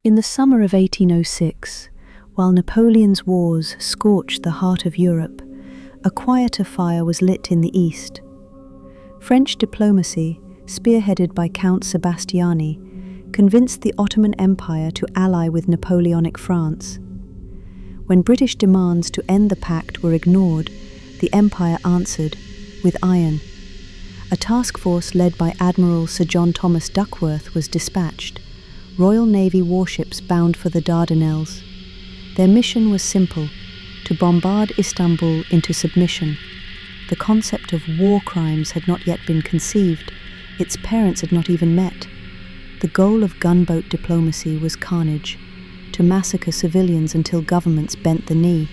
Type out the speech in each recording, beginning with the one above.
In the summer of 1806, while Napoleon's wars scorched the heart of Europe, a quieter fire was lit in the east. French diplomacy, spearheaded by Count Sebastiani, convinced the Ottoman Empire to ally with Napoleonic France. When British demands to end the pact were ignored, the Empire answered with iron. A task force led by Admiral Sir John Thomas Duckworth was dispatched, Royal Navy warships bound for the Dardanelles. Their mission was simple: to bombard Istanbul into submission. The concept of war crimes had not yet been conceived, its parents had not even met. The goal of gunboat diplomacy was carnage, to massacre civilians until governments bent the knee.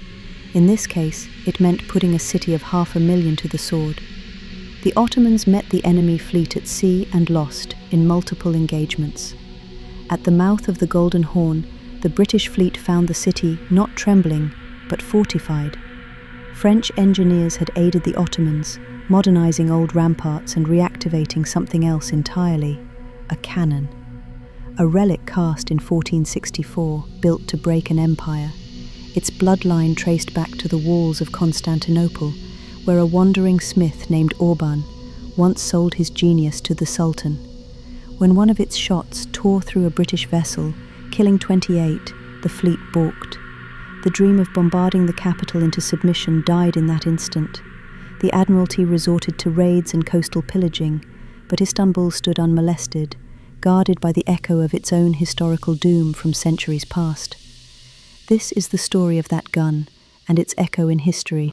In this case, it meant putting a city of 500,000 to the sword. The Ottomans met the enemy fleet at sea and lost in multiple engagements. At the mouth of the Golden Horn, the British fleet found the city not trembling, but fortified. French engineers had aided the Ottomans, modernizing old ramparts and reactivating something else entirely: a cannon. A relic cast in 1464, built to break an empire. Its bloodline traced back to the walls of Constantinopole, where a wandering smith named Orbán once sold his genius to the Sultan. When one of its shots tore through a British vessel, killing 28, the fleet balked. The dream of bombarding the capital into submission died in that instant. The Admiralty resorted to raids and coastal pillaging, but Istanbul stood unmolested, guarded by the echo of its own historical doom from centuries past. This is the story of that gun, and its echo in history.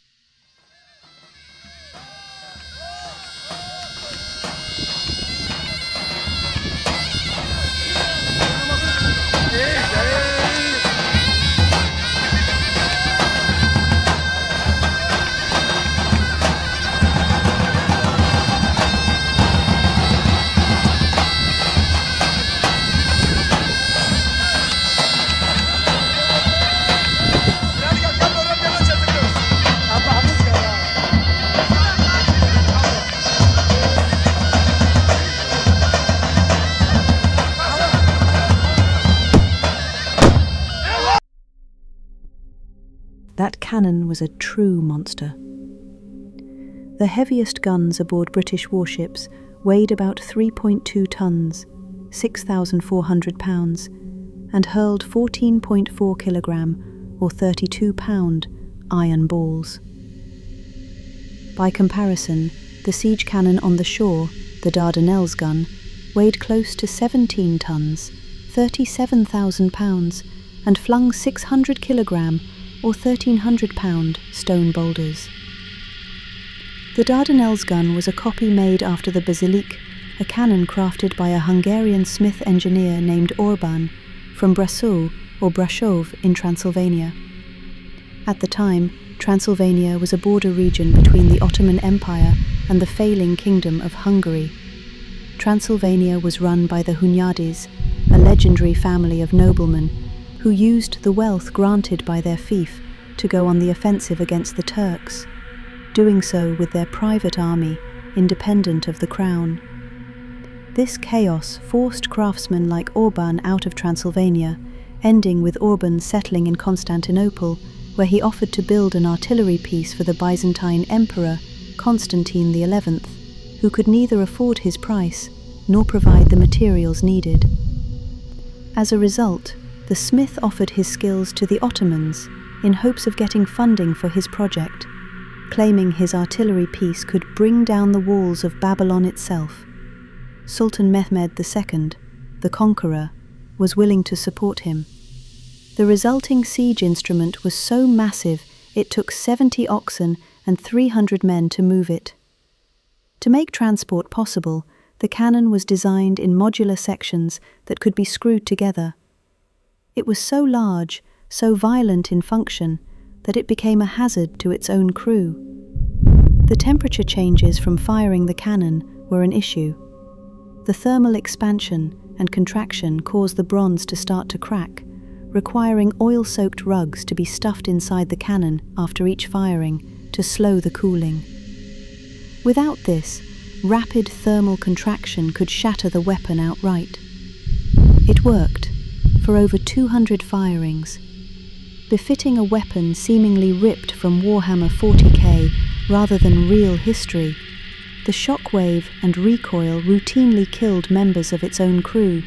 That cannon was a true monster. The heaviest guns aboard British warships weighed about 3.2 tons, 6,400 pounds, and hurled 14.4 kilogram or 32-pound iron balls. By comparison, the siege cannon on the shore, the Dardanelles gun, weighed close to 17 tons, 37,000 pounds, and flung 600 kilogram or 1,300-pound stone boulders. The Dardanelles gun was a copy made after the Basilic, a cannon crafted by a Hungarian smith engineer named Orbán from Brașov in Transylvania. At the time, Transylvania was a border region between the Ottoman Empire and the failing Kingdom of Hungary. Transylvania was run by the Hunyadis, a legendary family of noblemen who used the wealth granted by their fief to go on the offensive against the Turks, doing so with their private army, independent of the crown. This chaos forced craftsmen like Orbán out of Transylvania, ending with Orbán settling in Constantinople, where he offered to build an artillery piece for the Byzantine Emperor Constantine XI, who could neither afford his price nor provide the materials needed. As a result, the smith offered his skills to the Ottomans in hopes of getting funding for his project, claiming his artillery piece could bring down the walls of Babylon itself. Sultan Mehmed II, the conqueror, was willing to support him. The resulting siege instrument was so massive it took 70 oxen and 300 men to move it. To make transport possible, the cannon was designed in modular sections that could be screwed together. It was so large, so violent in function, that it became a hazard to its own crew. The temperature changes from firing the cannon were an issue. The thermal expansion and contraction caused the bronze to start to crack, requiring oil-soaked rugs to be stuffed inside the cannon after each firing to slow the cooling. Without this, rapid thermal contraction could shatter the weapon outright. It worked. for over 200 firings. Befitting a weapon seemingly ripped from Warhammer 40k rather than real history, the shockwave and recoil routinely killed members of its own crew.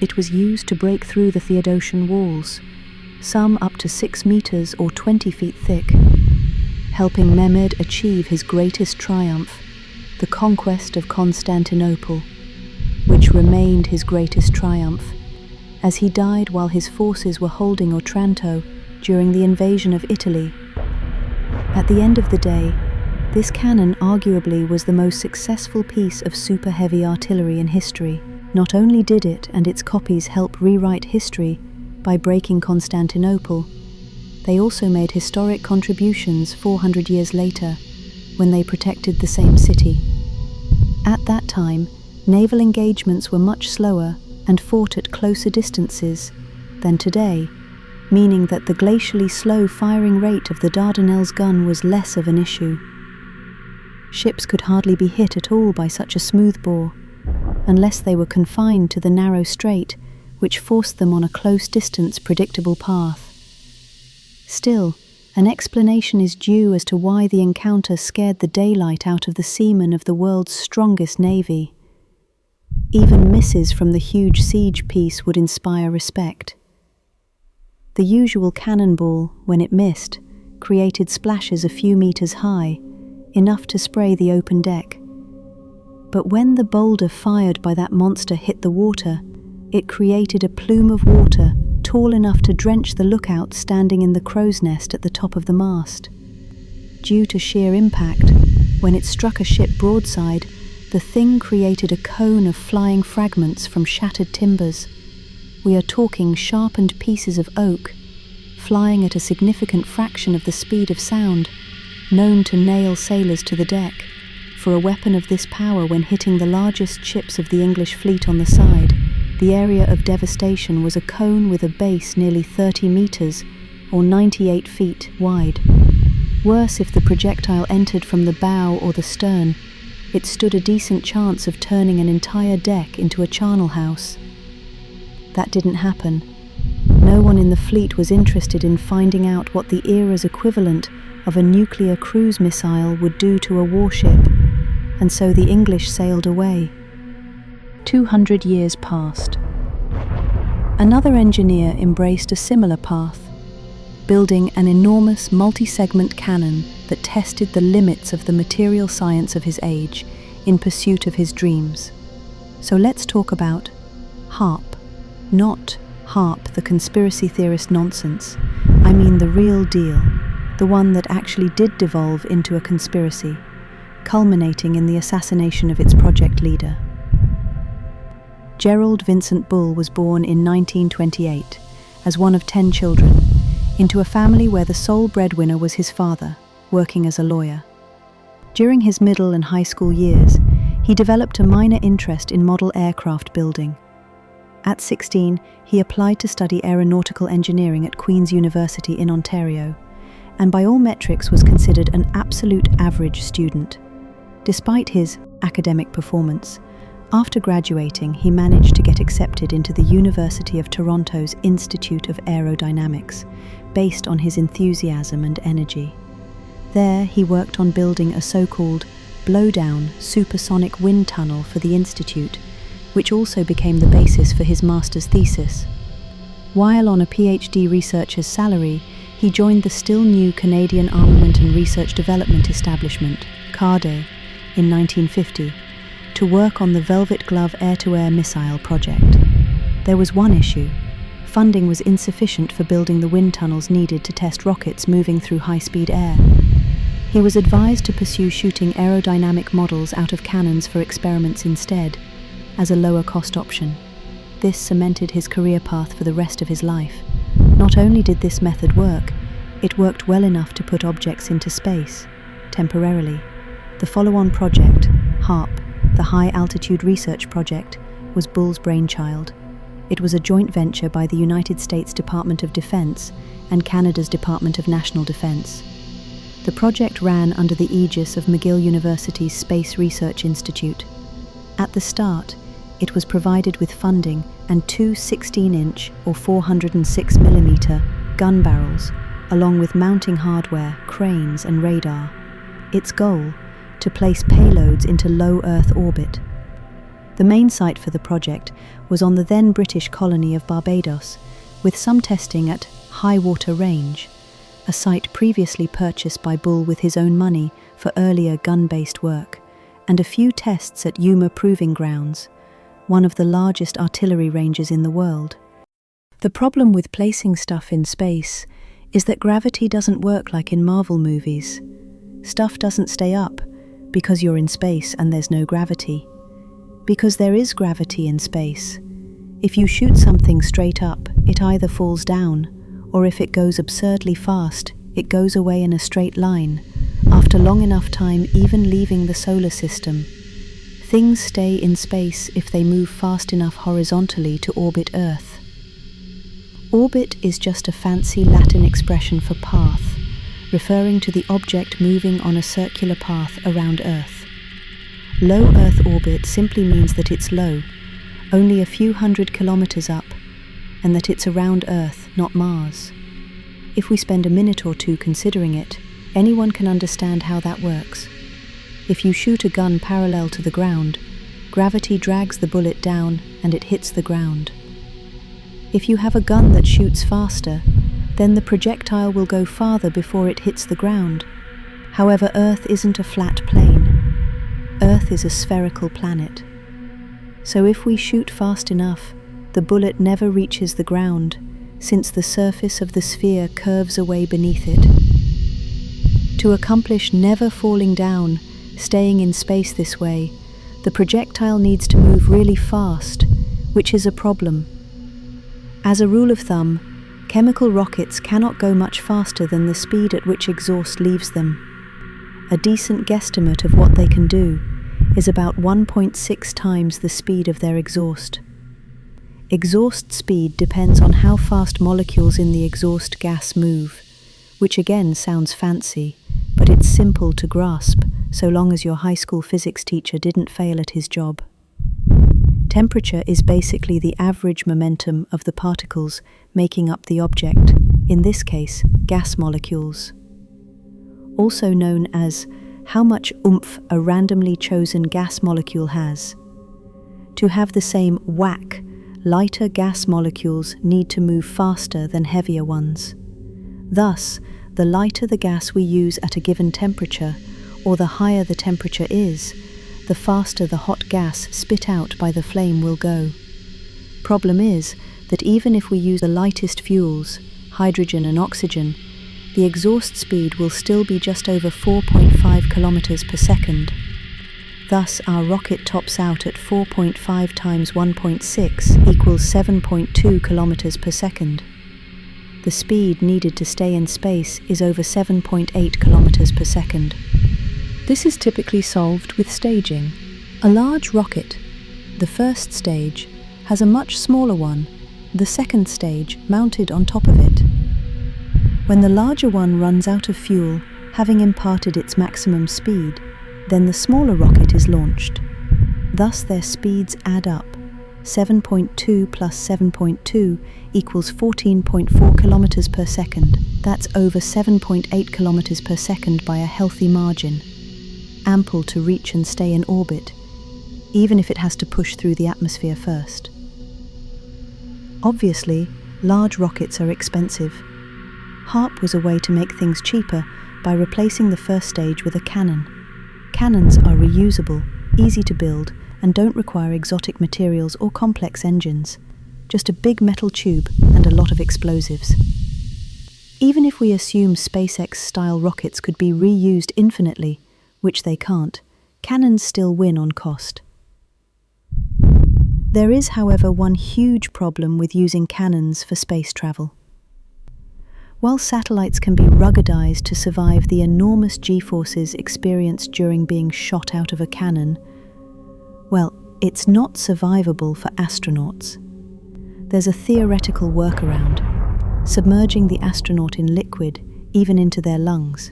It was used to break through the Theodosian walls, some up to 6 meters or 20 feet thick, helping Mehmed achieve his greatest triumph, the conquest of Constantinopole, which remained his greatest triumph, as he died while his forces were holding Otranto during the invasion of Italy. At the end of the day, this cannon arguably was the most successful piece of super-heavy artillery in history. Not only did it and its copies help rewrite history by breaking Constantinople, they also made historic contributions 400 years later when they protected the same city. At that time, naval engagements were much slower and fought at closer distances than today, meaning that the glacially slow firing rate of the Dardanelles gun was less of an issue. Ships could hardly be hit at all by such a smoothbore, unless they were confined to the narrow strait, which forced them on a close-distance predictable path. Still, an explanation is due as to why the encounter scared the daylight out of the seamen of the world's strongest navy. Even misses from the huge siege piece would inspire respect. The usual cannonball, when it missed, created splashes a few meters high, enough to spray the open deck. But when the boulder fired by that monster hit the water, it created a plume of water tall enough to drench the lookout standing in the crow's nest at the top of the mast. Due to sheer impact, when it struck a ship broadside, the thing created a cone of flying fragments from shattered timbers. We are talking sharpened pieces of oak, flying at a significant fraction of the speed of sound, known to nail sailors to the deck. For a weapon of this power when hitting the largest ships of the English fleet on the side, the area of devastation was a cone with a base nearly 30 meters, or 98 feet, wide. Worse, if the projectile entered from the bow or the stern, it stood a decent chance of turning an entire deck into a charnel house. That didn't happen. No one in the fleet was interested in finding out what the era's equivalent of a nuclear cruise missile would do to a warship, and so the English sailed away. 200 years passed. Another engineer embraced a similar path, building an enormous multi-segment cannon that tested the limits of the material science of his age in pursuit of his dreams. So let's talk about HARP. Not HARP, the conspiracy theorist nonsense. I mean the real deal, the one that actually did devolve into a conspiracy, culminating in the assassination of its project leader. Gerald Vincent Bull was born in 1928 as one of 10 children, into a family where the sole breadwinner was his father, working as a lawyer. During his middle and high school years, he developed a minor interest in model aircraft building. At 16, he applied to study aeronautical engineering at Queen's University in Ontario, and by all metrics was considered an absolute average student. Despite his academic performance, after graduating, he managed to get accepted into the University of Toronto's Institute of Aerodynamics, based on his enthusiasm and energy. There, he worked on building a so-called blowdown supersonic wind tunnel for the institute, which also became the basis for his master's thesis. While on a PhD researcher's salary, he joined the still-new Canadian Armament and Research Development Establishment, CARDE, in 1950, to work on the Velvet Glove air-to-air missile project. There was one issue. Funding was insufficient for building the wind tunnels needed to test rockets moving through high-speed air. He was advised to pursue shooting aerodynamic models out of cannons for experiments instead, as a lower-cost option. This cemented his career path for the rest of his life. Not only did this method work, it worked well enough to put objects into space, temporarily. The follow-on project, HARP, the High Altitude Research Project, was Bull's brainchild. It was a joint venture by the United States Department of Defense and Canada's Department of National Defense. The project ran under the aegis of McGill University's Space Research Institute. At the start, it was provided with funding and two 16-inch or 406mm gun barrels, along with mounting hardware, cranes and radar. Its goal: to place payloads into low Earth orbit. The main site for the project was on the then British colony of Barbados, with some testing at High Water Range, a site previously purchased by Bull with his own money for earlier gun-based work, and a few tests at Yuma Proving Grounds, one of the largest artillery ranges in the world. The problem with placing stuff in space is that gravity doesn't work like in Marvel movies. Stuff doesn't stay up because you're in space and there's no gravity. Because there is gravity in space. If you shoot something straight up, it either falls down, or if it goes absurdly fast, it goes away in a straight line, after long enough time even leaving the solar system. Things stay in space if they move fast enough horizontally to orbit Earth. Orbit is just a fancy Latin expression for path, referring to the object moving on a circular path around Earth. Low Earth orbit simply means that it's low, only a few hundred kilometers up, and that it's around Earth, not Mars. If we spend a minute or two considering it, anyone can understand how that works. If you shoot a gun parallel to the ground, gravity drags the bullet down and it hits the ground. If you have a gun that shoots faster, then the projectile will go farther before it hits the ground. However, Earth isn't a flat plane. Earth is a spherical planet. So if we shoot fast enough, the bullet never reaches the ground, since the surface of the sphere curves away beneath it. To accomplish never falling down, staying in space this way, the projectile needs to move really fast, which is a problem. As a rule of thumb, chemical rockets cannot go much faster than the speed at which exhaust leaves them. A decent guesstimate of what they can do is about 1.6 times the speed of their exhaust. Exhaust speed depends on how fast molecules in the exhaust gas move, which again sounds fancy, but it's simple to grasp so long as your high school physics teacher didn't fail at his job. Temperature is basically the average momentum of the particles making up the object, in this case, gas molecules. Also known as how much oomph a randomly chosen gas molecule has. To have the same whack, lighter gas molecules need to move faster than heavier ones. Thus, the lighter the gas we use at a given temperature, or the higher the temperature is, the faster the hot gas spit out by the flame will go. Problem is that even if we use the lightest fuels, hydrogen and oxygen, the exhaust speed will still be just over 4.5 kilometers per second. Thus, our rocket tops out at 4.5 times 1.6 equals 7.2 kilometers per second. The speed needed to stay in space is over 7.8 kilometers per second. This is typically solved with staging. A large rocket, the first stage, has a much smaller one, the second stage, mounted on top of it. When the larger one runs out of fuel, having imparted its maximum speed, then the smaller rocket is launched. Thus their speeds add up. 7.2 plus 7.2 equals 14.4 kilometers per second. That's over 7.8 kilometers per second by a healthy margin. Ample to reach and stay in orbit, even if it has to push through the atmosphere first. Obviously, large rockets are expensive. HARP was a way to make things cheaper by replacing the first stage with a cannon. Cannons are reusable, easy to build, and don't require exotic materials or complex engines. Just a big metal tube and a lot of explosives. Even if we assume SpaceX-style rockets could be reused infinitely, which they can't, cannons still win on cost. There is, however, one huge problem with using cannons for space travel. While satellites can be ruggedized to survive the enormous G-forces experienced during being shot out of a cannon, well, it's not survivable for astronauts. There's a theoretical workaround, submerging the astronaut in liquid, even into their lungs.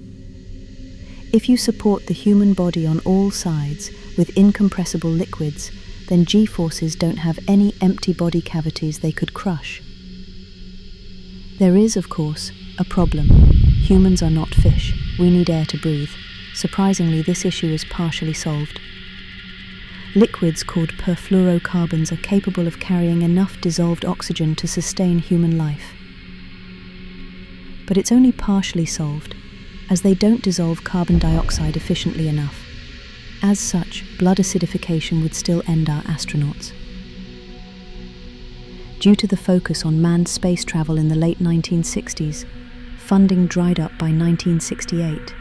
If you support the human body on all sides with incompressible liquids, then G-forces don't have any empty body cavities they could crush. There is, of course, a problem. Humans are not fish. We need air to breathe. Surprisingly, this issue is partially solved. Liquids called perfluorocarbons are capable of carrying enough dissolved oxygen to sustain human life. But it's only partially solved, as they don't dissolve carbon dioxide efficiently enough. As such, blood acidification would still end our astronauts. Due to the focus on manned space travel in the late 1960s, funding dried up by 1968.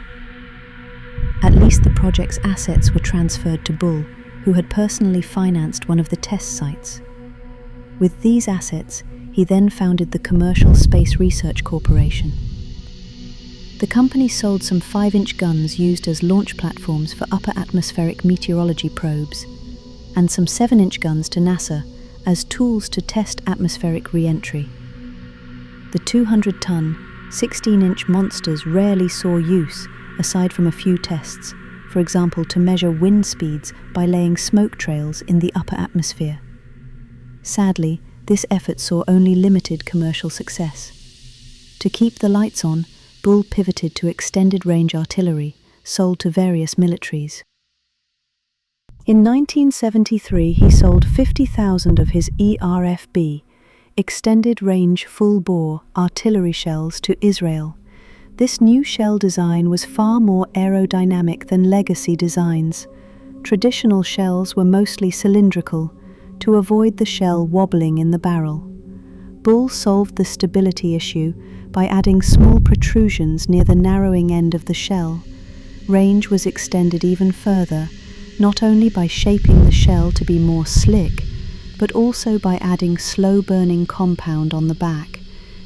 At least the project's assets were transferred to Bull, who had personally financed one of the test sites. With these assets, he then founded the Commercial Space Research Corporation. The company sold some 5-inch guns used as launch platforms for upper atmospheric meteorology probes, and some 7-inch guns to NASA as tools to test atmospheric re-entry. The 200-ton, 16-inch monsters rarely saw use, aside from a few tests, for example to measure wind speeds by laying smoke trails in the upper atmosphere. Sadly, this effort saw only limited commercial success. To keep the lights on, Bull pivoted to extended-range artillery, sold to various militaries. In 1973, he sold 50,000 of his ERFB, extended-range full-bore artillery shells to Israel. This new shell design was far more aerodynamic than legacy designs. Traditional shells were mostly cylindrical, to avoid the shell wobbling in the barrel. Bull solved the stability issue by adding small protrusions near the narrowing end of the shell. Range was extended even further, not only by shaping the shell to be more slick, but also by adding slow-burning compound on the back,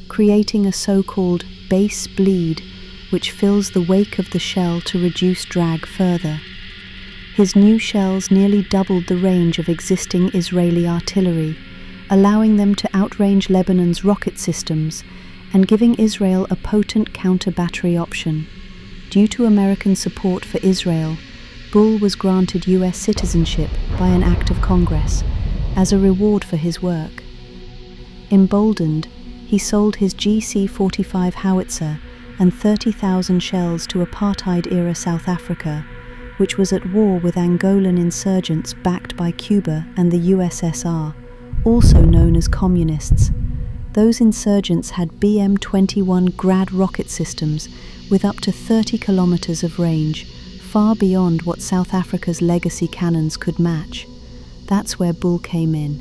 creating a so-called base bleed, which fills the wake of the shell to reduce drag further. His new shells nearly doubled the range of existing Israeli artillery, allowing them to outrange Lebanon's rocket systems and giving Israel a potent counter-battery option. Due to American support for Israel, Bull was granted U.S. citizenship by an act of Congress as a reward for his work. Emboldened, he sold his GC-45 howitzer and 30,000 shells to apartheid-era South Africa, which was at war with Angolan insurgents backed by Cuba and the USSR, also known as communists. Those insurgents had BM-21 Grad rocket systems with up to 30 kilometers of range, far beyond what South Africa's legacy cannons could match. That's where Bull came in.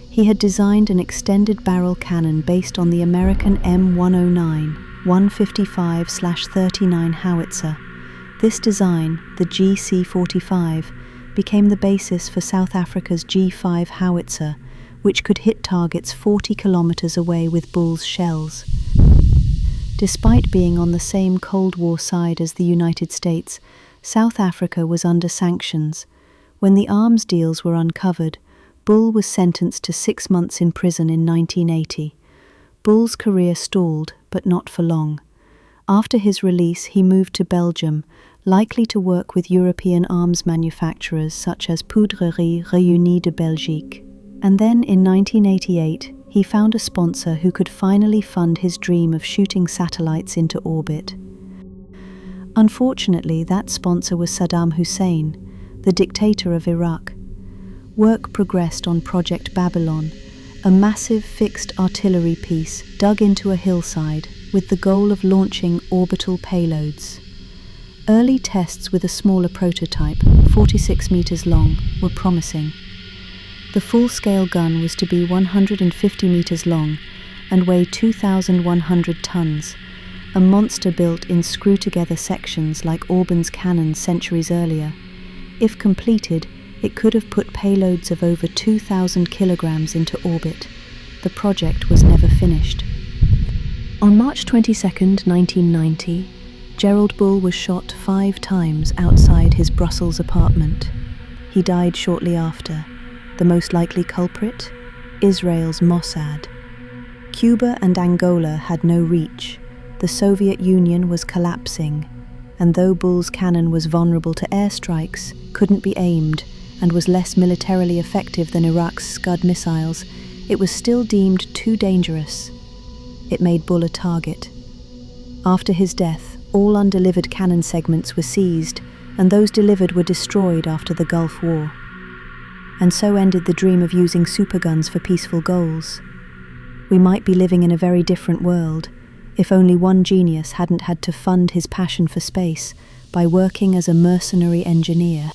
He had designed an extended barrel cannon based on the American M109 155/39 howitzer. This design, the GC-45, became the basis for South Africa's G5 howitzer, which could hit targets 40 kilometers away with Bull's shells. Despite being on the same Cold War side as the United States, South Africa was under sanctions. When the arms deals were uncovered, Bull was sentenced to 6 months in prison in 1980. Bull's career stalled, but not for long. After his release, he moved to Belgium, likely to work with European arms manufacturers such as Poudrerie Réunie de Belgique. And then, in 1988, he found a sponsor who could finally fund his dream of shooting satellites into orbit. Unfortunately, that sponsor was Saddam Hussein, the dictator of Iraq. Work progressed on Project Babylon, a massive fixed artillery piece dug into a hillside with the goal of launching orbital payloads. Early tests with a smaller prototype, 46 meters long, were promising. The full-scale gun was to be 150 meters long and weigh 2,100 tons, a monster built in screw-together sections like Orbán's cannons centuries earlier. If completed, it could have put payloads of over 2,000 kilograms into orbit. The project was never finished. On March 22, 1990, Gerald Bull was shot 5 times outside his Brussels apartment. He died shortly after. The most likely culprit? Israel's Mossad. Cuba and Angola had no reach. The Soviet Union was collapsing, and though Bull's cannon was vulnerable to airstrikes, couldn't be aimed, and was less militarily effective than Iraq's Scud missiles, it was still deemed too dangerous. It made Bull a target. After his death, all undelivered cannon segments were seized, and those delivered were destroyed after the Gulf War. And so ended the dream of using superguns for peaceful goals. We might be living in a very different world if only one genius hadn't had to fund his passion for space by working as a mercenary engineer.